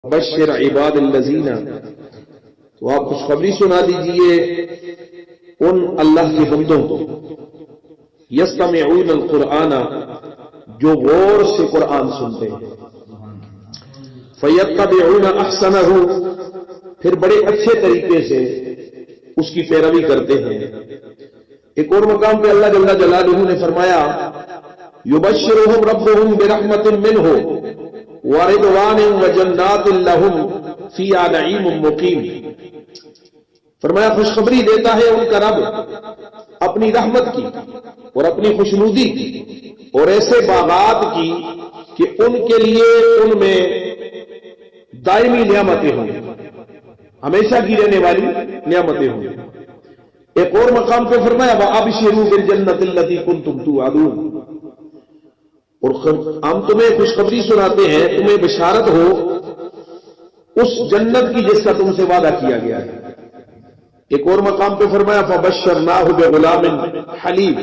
بشر عباد الذین، تو آپ خوشخبری سنا دیجئے ان اللہ کے بندوں کو یستمعون القرآن، جو غور سے قرآن سنتے ہیں، فیتبعون احسنہ، پھر بڑے اچھے طریقے سے اس کی پیروی کرتے ہیں۔ ایک اور مقام پہ اللہ جل جلالہ نے فرمایا یبشرہم ربہم برحمت منہ ورضوان وجنات لہم فیہا نعیم مقیم، فرمایا خوشخبری دیتا ہے ان کا رب اپنی رحمت کی اور اپنی خوشنودی کی اور ایسے باغات کی کہ ان کے لیے ان میں دائمی نعمتیں ہوں، ہمیشہ کی رہنے والی نعمتیں ہوں۔ ایک اور مقام پہ فرمایا وَأَبْشِرُوا بِالْجَنَّةِ الَّتِي كُنْتُمْ تُوعَدُونَ، اور ہم تمہیں خوشخبری سناتے ہیں، تمہیں بشارت ہو اس جنت کی جس کا تم سے وعدہ کیا گیا ہے۔ ایک اور مقام پہ فرمایا فَبَشَّرْنَاهُ بِغُلَامٍ حَلِيمٍ،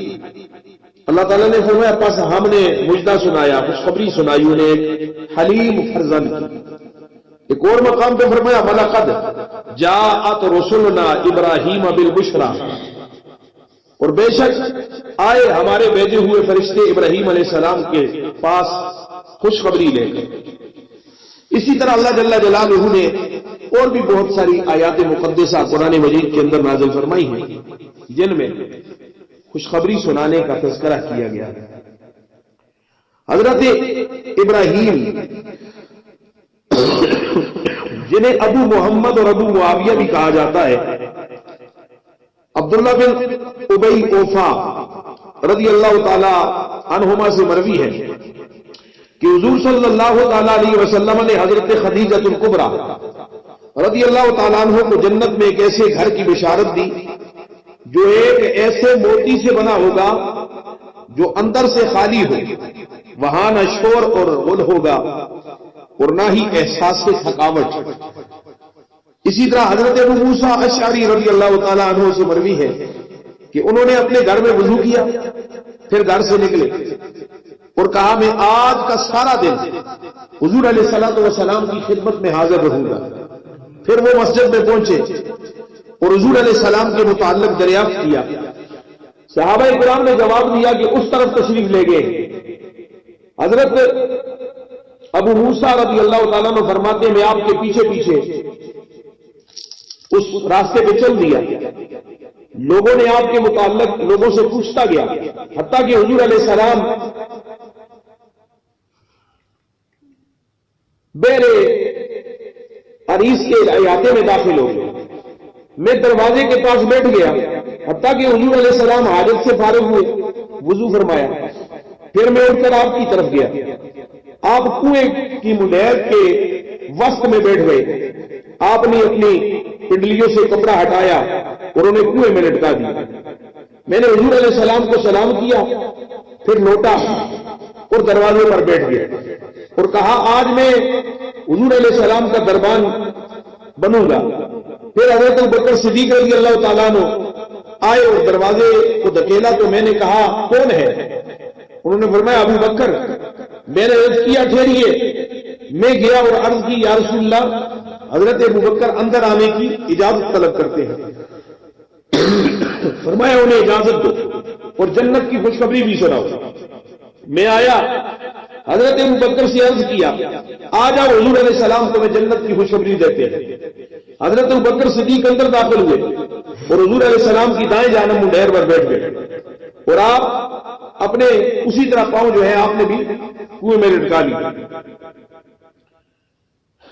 اللہ تعالیٰ نے فرمایا پس ہم نے مجدہ سنایا، خوشخبری سنائی انہیں ایک حلیم فرزند۔ ایک اور مقام پہ فرمایا وَلَقَدْ جَاءَتْ رُسُلُنَا إِبْرَاهِيمَ بِالْبُشْرَى، اور بے شک آئے ہمارے بھیجے ہوئے فرشتے ابراہیم علیہ السلام کے پاس خوشخبری لے کر۔ اسی طرح اللہ جل جلالہ نے اور بھی بہت ساری آیات مقدسہ قرآن مجید کے اندر نازل فرمائی ہیں جن میں خوشخبری سنانے کا تذکرہ کیا گیا ہے۔ حضرت ابراہیم جنہیں ابو محمد اور ابو معاویہ بھی کہا جاتا ہے، عبداللہ بن ابی اوفا رضی اللہ تعالی عنہما سے مروی ہے کہ حضور صلی اللہ تعالی علیہ وسلم نے حضرت خدیجہ الکبریٰ رضی اللہ تعالیٰ عنہ کو جنت میں ایک ایسے گھر کی بشارت دی جو ایک ایسے موتی سے بنا ہوگا جو اندر سے خالی ہو، وہاں نہ شور اور غل ہوگا اور نہ ہی احساس سے تھکاوٹ۔ اسی طرح حضرت ابو موسیٰ اشعری رضی اللہ تعالیٰ عنہ سے مروی ہے کہ انہوں نے اپنے گھر میں وضو کیا، پھر گھر سے نکلے اور کہا میں آج کا سارا دن حضور علیہ السلام کی خدمت میں حاضر رہوں گا۔ پھر وہ مسجد میں پہنچے اور حضور علیہ السلام کے متعلق دریافت کیا۔ صحابہ کرام نے جواب دیا کہ اس طرف تشریف لے گئے۔ حضرت ابو موسیٰ رضی اللہ تعالیٰ عنہ فرماتے ہیں میں آپ کے پیچھے پیچھے اس راستے پہ چل دیا، لوگوں نے آپ کے متعلق لوگوں سے پوچھتا گیا، حتیٰ کہ حضور علیہ السلام بیرے عریس کے احاطے میں داخل ہو گئے۔ میں دروازے کے پاس بیٹھ گیا حتیٰ کہ حضور علیہ السلام حاجت سے فارغ ہوئے، وضو فرمایا، پھر میں اٹھ کر آپ کی طرف گیا، آپ کنویں کی منہر کے وسط میں بیٹھ گئے، آپ نے اپنی پنڈلیوں سے کپڑا ہٹایا اور انہیں کنویں میں لٹکا دیا۔ میں نے حضور علیہ السلام کو سلام کیا، پھر لوٹا اور دروازے پر بیٹھ گیا اور کہا آج میں حضور علیہ السلام کا دربان بنوں گا۔ پھر حضرت ابوبکر صدیق رضی اللہ تعالیٰ عنہ آئے اور دروازے کو دھکیلا تو میں نے کہا کون ہے؟ انہوں نے فرمایا ابو بکر۔ میں نے عرض کیا ٹھہریے، میں گیا اور عرض کی یا رسول اللہ حضرت ابو بکر اندر آنے کی اجازت طلب کرتے ہیں۔ فرمایا انہیں اجازت دو اور جنت کی خوشخبری بھی سناؤ۔ میں آیا، حضرت ابو بکر سے عرض کیا آ جاؤ حضور علیہ السلام کو میں جنت کی خوشخبری دیتے ہیں۔ حضرت ابو بکر صدیق اندر داخل ہوئے اور حضور علیہ السلام کی دائیں جانب منڈیر پر بیٹھ گئے اور آپ اپنے اسی طرح پاؤں جو ہے آپ نے بھی کنویں میں لٹکا لی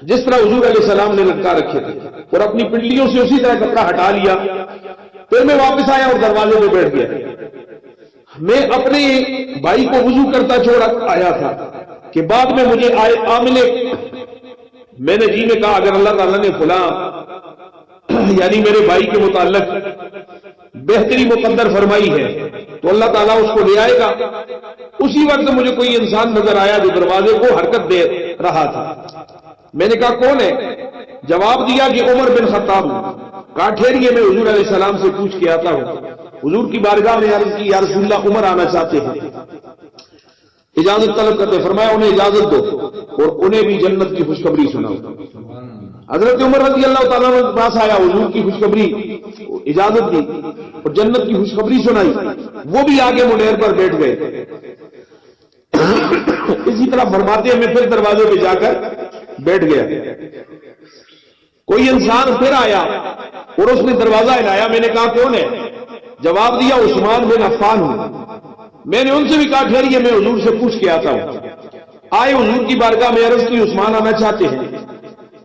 جس طرح حضور علیہ السلام نے لٹکا رکھے تھے، اور اپنی پنڈلیوں سے اسی طرح کپڑا ہٹا لیا۔ پھر میں واپس آیا اور دروازے میں بیٹھ گیا۔ میں اپنے بھائی کو وضو کرتا چھوڑ آیا تھا کہ بعد میں مجھے عاملے، میں نے جی میں کہا اگر اللہ تعالیٰ نے فلاں یعنی میرے بھائی کے متعلق بہتری مقدر فرمائی ہے تو اللہ تعالیٰ اس کو لے آئے گا۔ اسی وقت مجھے کوئی انسان نظر آیا جو دروازے کو حرکت دے رہا تھا۔ میں نے کہا کون ہے؟ جواب دیا کہ عمر بن خطاب۔ کہا ٹھہریے میں حضور علیہ السلام سے پوچھ کے آتا ہوں۔ حضور کی بارگاہ میں عرض کی یا رسول اللہ عمر آنا چاہتے ہیں، اجازت طلب کرتے، فرمایا انہیں اجازت دو۔ اور انہیں بھی جنت کی خوشخبری سناؤ. حضرت عمر رضی اللہ تعالیٰ عنہ کے پاس آیا, حضور کی خوشخبری اجازت دی اور جنت کی خوشخبری سنائی. وہ بھی آگے منیر پر بیٹھ گئے. اسی طرح فرماتے ہیں میں پھر دروازے پہ جا کر بیٹھ گیا. کوئی انسان پھر آیا اور اس نے دروازہ ہلایا. میں نے کہا کون ہے؟ جواب دیا عثمان بن عفان ہوں. میں نے ان سے بھی کہا ٹھہریے میں حضور سے پوچھ کے آتا ہوں. آئے حضور کی بارگاہ میں عرض کی عثمان آنا چاہتے ہیں.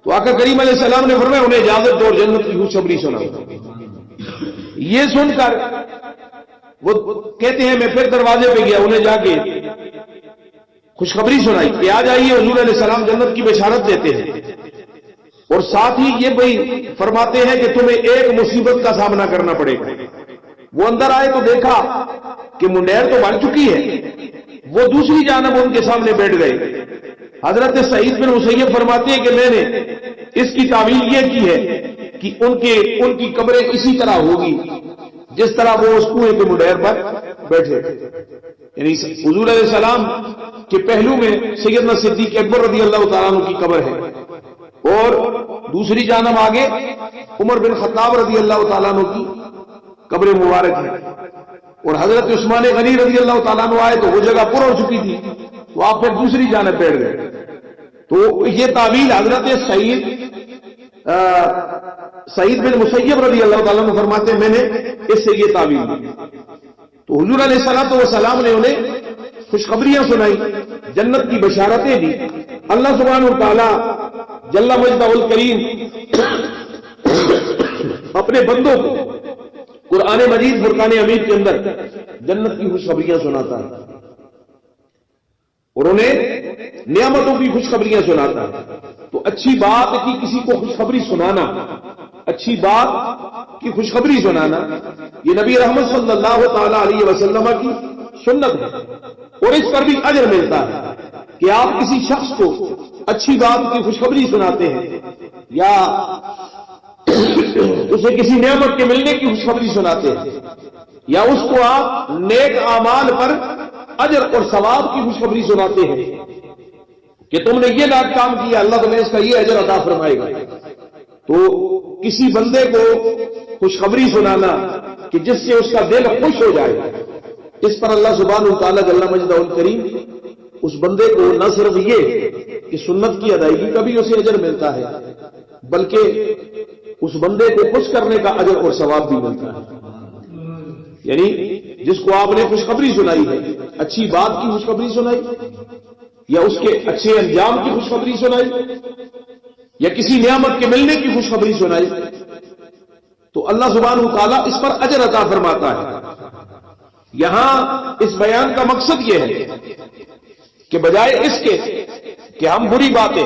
تو آقا کریم علیہ السلام نے فرمایا انہیں اجازت دو اور جنت کی خوشخبری سناؤ. یہ سن کر وہ کہتے ہیں میں پھر دروازے پہ گیا, انہیں جا کے خوشخبری سنائی کہ آ جائیے. حضور علیہ السلام جنت کی بشارت دیتے ہیں اور ساتھ ہی یہ بھائی فرماتے ہیں کہ تمہیں ایک مصیبت کا سامنا کرنا پڑے گا. وہ اندر آئے تو دیکھا کہ منیر تو بن چکی ہے. وہ دوسری جانب ان کے سامنے بیٹھ گئے. حضرت سعید بن مسیب فرماتے ہیں کہ میں نے اس کی تعویل یہ کی ہے کہ ان کی قبریں اسی طرح ہوگی جس طرح وہ اس کنویں کے منیر پر بیٹھے تھے. یعنی حضور علیہ السلام کے پہلو میں سیدنا صدیق اکبر رضی اللہ تعالیٰ عنہ کی قبر ہے اور دوسری جانب آگے عمر بن خطاب رضی اللہ تعالیٰ عنہ کی قبر مبارک ہے. اور حضرت عثمان غنی رضی اللہ تعالیٰ عنہ آئے تو وہ جگہ پر ہو چکی تھی, تو آپ پھر دوسری جانب بیٹھ گئے. تو یہ تعویل حضرت سعید بن مسیب رضی اللہ تعالیٰ عنہ فرماتے ہیں میں نے اس سے یہ تعویل دی. تو حضور علیہ الصلوۃ والسلام نے انہیں خوشخبریاں سنائی, جنت کی بشارتیں دی. اللہ سبحانہ و تعالیٰ جل مجدہ الکریم اپنے بندوں کو قرآن مجید فرقان حمید کے اندر جنت کی خوشخبریاں سناتا ہے اور انہیں نعمتوں کی خوشخبریاں سناتا ہے. تو اچھی بات کی کسی کو خوشخبری سنانا, اچھی بات کی خوشخبری سنانا یہ نبی رحمت صلی اللہ تعالی علیہ وسلم کی سنت ہے اور اس پر بھی اجر ملتا ہے کہ آپ کسی شخص کو اچھی بات کی خوشخبری سناتے ہیں یا اسے کسی نعمت کے ملنے کی خوشخبری سناتے ہیں یا اس کو آپ نیک اعمال پر اجر اور ثواب کی خوشخبری سناتے ہیں کہ تم نے یہ نیک کام کیا اللہ تمہیں اس کا یہ اجر عطا فرمائے گا. تو کسی بندے کو خوشخبری سنانا کہ جس سے اس کا دل خوش ہو جائے, اس پر اللہ سبحانہ وتعالی جل مجدہ الکریم اس بندے کو نہ صرف یہ کہ سنت کی ادائیگی کا بھی اسے اجر ملتا ہے بلکہ اس بندے کو خوش کرنے کا اجر اور ثواب بھی ملتا ہے. یعنی جس کو آپ نے خوشخبری سنائی ہے, اچھی بات کی خوشخبری سنائی یا اس کے اچھے انجام کی خوشخبری سنائی یا کسی نعمت کے ملنے کی خوشخبری سنائی, تو اللہ سبحانہ وتعالی اس پر اجر عطا فرماتا ہے. یہاں اس بیان کا مقصد یہ ہے کہ بجائے اس کے کہ ہم بری باتیں,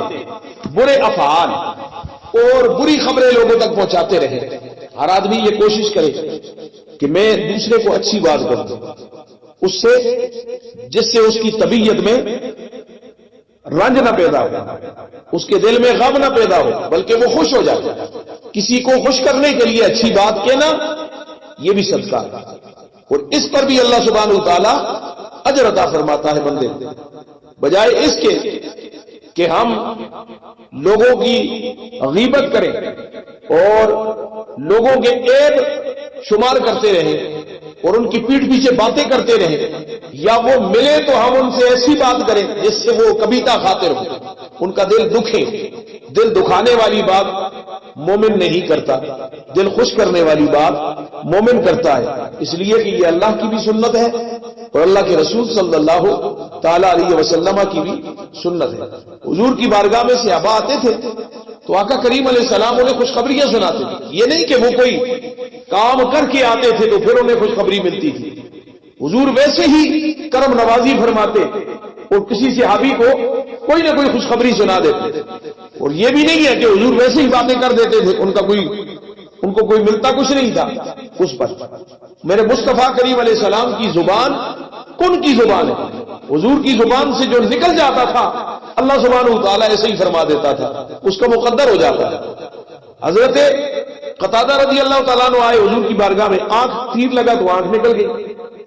برے افعال اور بری خبریں لوگوں تک پہنچاتے رہیں, ہر آدمی یہ کوشش کرے کہ میں دوسرے کو اچھی بات کروں اس سے جس سے اس کی طبیعت میں رنج نہ پیدا ہو, اس کے دل میں غم نہ پیدا ہو, بلکہ وہ خوش ہو جائے. کسی کو خوش کرنے کے لیے اچھی بات کہنا یہ بھی صدقہ ہے اور اس پر بھی اللہ سبحانہ وتعالی اجر عطا فرماتا ہے بندے. بجائے اس کے کہ ہم لوگوں کی غیبت کریں اور لوگوں کے عیب شمار کرتے رہیں اور ان کی پیٹھ پیچھے باتیں کرتے رہیں, یا وہ ملے تو ہم ان سے ایسی بات کریں جس سے وہ کبیتا خاطر ہو, ان کا دل دکھے. دل دکھانے والی بات مومن نہیں کرتا, دل خوش کرنے والی بات مومن کرتا ہے. اس لیے کہ یہ اللہ کی بھی سنت ہے اور اللہ کے رسول صلی اللہ تعالی علیہ وسلم کی بھی سنت ہے. حضور کی بارگاہ میں صحابہ آتے تھے تو آقا کریم علیہ السلام انہیں خوشخبریاں سناتے تھے. یہ نہیں کہ وہ کوئی کام کر کے آتے تھے تو پھر انہیں خوشخبری ملتی تھی. حضور ویسے ہی کرم نوازی فرماتے اور کسی صحابی کو کوئی نہ کوئی خوشخبری سنا دیتے. اور یہ بھی نہیں ہے کہ حضور ویسے ہی باتیں کر دیتے تھے, ان کو کوئی ملتا کچھ نہیں تھا اس پر. میرے مصطفیٰ کریم علیہ السلام کی زبان کن کی زبان ہے, حضور کی زبان سے جو نکل جاتا تھا اللہ سبحانہ وتعالی ایسے ہی فرما دیتا تھا, اس کا مقدر ہو جاتا ہے. حضرت قتادہ رضی اللہ تعالیٰ عنہ آئے حضور کی بارگاہ میں, آنکھ تیر لگا تو آنکھ نکل گئی.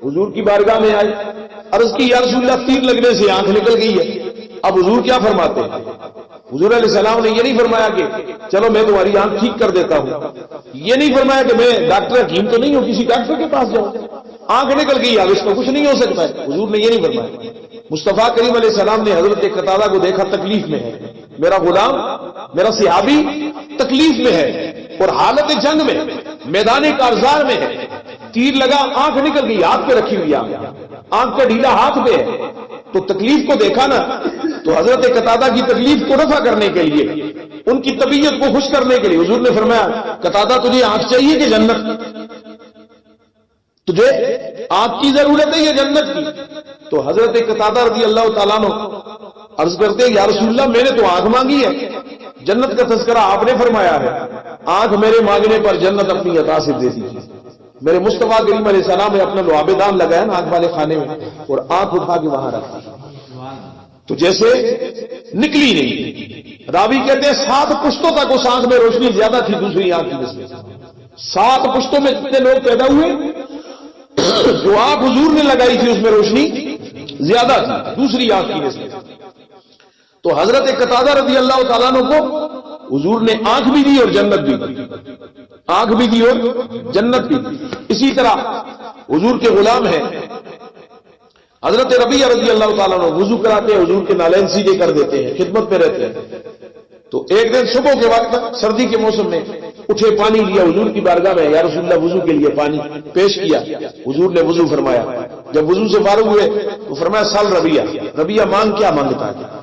حضور کی بارگاہ میں آئے, عرض کی یا رسول اللہ تیر لگنے سے آنکھ نکل گئی ہے. اب حضور کیا فرماتے ہیں؟ حضور علیہ السلام نے یہ نہیں فرمایا کہ چلو میں تمہاری آنکھ ٹھیک کر دیتا ہوں، یہ نہیں فرمایا کہ میں ڈاکٹر حکیم تو نہیں ہوں کسی ڈاکٹر کے پاس جاؤں، آنکھ نکل گئی اب اس کا کچھ نہیں ہو سکتا ہے، حضور نے یہ نہیں فرمایا۔ مصطفیٰ کریم علیہ السلام نے حضرت قتادہ کو دیکھا تکلیف میں ہے، میرا غلام میرا صحابی تکلیف میں ہے اور حالت جنگ میں میدان کارزار میں ہے، تیر لگا آنکھ نکل گئی، ہاتھ پہ رکھی ہوئی آنکھ کا ڈھیلا ہاتھ پہ ہے، تو تکلیف کو دیکھا نا، تو حضرت قتادہ کی تکلیف کو رفع کرنے کے لیے، ان کی طبیعت کو خوش کرنے کے لیے حضور نے فرمایا قتادہ تجھے آنکھ چاہیے کہ جنت؟ تجھے آنکھ کی ضرورت ہے یا جنت کی؟ تو حضرت قتادہ رضی اللہ تعالیٰ عنہ عرض کرتے ہیں یا رسول اللہ میں نے تو آنکھ مانگی ہے، جنت کا تذکرہ آپ نے فرمایا ہے، آنکھ میرے مانگنے پر جنت اپنی عطا سے دے دیجیے۔ میرے مصطفیٰ کریم علیہ السلام نے اپنا لعاب دان لگایا نا آنکھ والے خانے میں اور آنکھ اٹھا کے وہاں رکھی، تو جیسے نکلی نہیں۔ راوی کہتے ہیں 7 پشتوں تک اس آنکھ میں روشنی زیادہ تھی دوسری آنکھ کی نسبت، 7 پشتوں میں جتنے لوگ پیدا ہوئے جو آنکھ حضور نے لگائی تھی اس میں روشنی زیادہ تھی دوسری آنکھ کی نسبت۔ تو حضرت قتادہ رضی اللہ تعالیٰ عنہ کو حضور نے آنکھ بھی دی اور جنت بھی دی، آنکھ بھی دی اور جنت بھی دی۔ اسی طرح حضور کے غلام ہیں حضرت ربیعہ رضی اللہ تعالیٰ عنہ، وضو کراتے ہیں حضور کے نالین سیدھے کر دیتے ہیں، خدمت پہ رہتے ہیں۔ تو ایک دن صبح کے وقت سردی کے موسم میں اٹھے، پانی لیا حضور کی بارگاہ میں، یا رسول اللہ وضو کے لیے پانی پیش کیا، حضور نے وضو فرمایا، جب وضو سے فارغ ہوئے تو فرمایا سال ربیعہ، ربیعہ مانگ کیا مانگتا ہے؟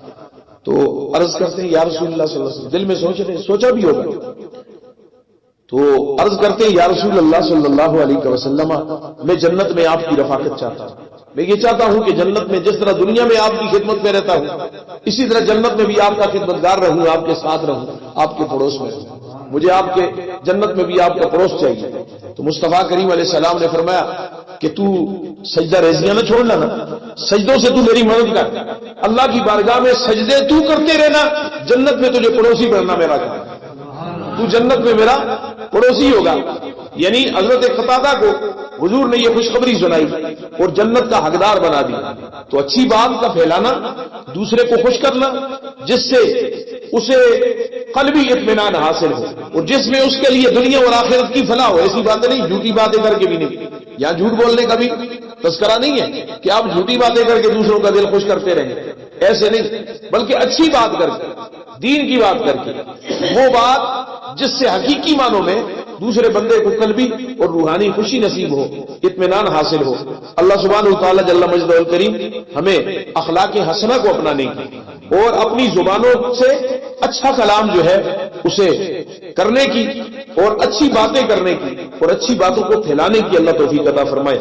تو عرض کرتے ہیں یا رسول اللہ صلی اللہ علیہ وسلم، دل میں سوچ رہے سوچا بھی ہوگا، تو عرض کرتے ہیں یا رسول اللہ صلی اللہ علیہ وسلم میں جنت میں آپ کی رفاقت چاہتا ہوں، میں یہ چاہتا ہوں کہ جنت میں جس طرح دنیا میں آپ کی خدمت میں رہتا ہوں اسی طرح جنت میں بھی آپ کا خدمتگار رہوں، آپ کے ساتھ رہوں، آپ کے پڑوس میں رہوں، مجھے آپ کے جنت میں بھی آپ کا پڑوس چاہیے۔ تو مصطفیٰ کریم علیہ السلام نے فرمایا کہ تو سجدہ ریزیاں نہ چھوڑنا نا، سجدوں سے تو میری مدد کر، اللہ کی بارگاہ میں سجدے تو کرتے رہنا، جنت میں تجھے پڑوسی بننا میرا کام، تو جنت میں میرا پڑوسی ہوگا۔ یعنی حضرت قتادہ کو حضور نے یہ خوشخبری سنائی اور جنت کا حقدار بنا دی۔ تو اچھی بات کا پھیلانا، دوسرے کو خوش کرنا جس سے اسے قلبی اطمینان حاصل ہو اور جس میں اس کے لیے دنیا اور آخرت کی فلاح ہو۔ ایسی باتیں نہیں، جھوٹی باتیں کر کے بھی نہیں، یہاں جھوٹ بولنے کا بھی تذکرہ نہیں ہے کہ آپ جھوٹی باتیں کر کے دوسروں کا دل خوش کرتے رہیں، ایسے نہیں، بلکہ اچھی بات کر کے، دین کی بات کر کے، وہ بات جس سے حقیقی معنوں میں دوسرے بندے کو قلبی اور روحانی خوشی نصیب ہو، اطمینان حاصل ہو۔ اللہ سبحانہ وتعالی جل مجدہ الکریم ہمیں اخلاق حسنہ کو اپنانے کی اور اپنی زبانوں سے اچھا کلام جو ہے اسے کرنے کی اور اچھی باتیں کرنے کی اور اچھی باتوں کو پھیلانے کی اللہ توفیق عطا فرمائے۔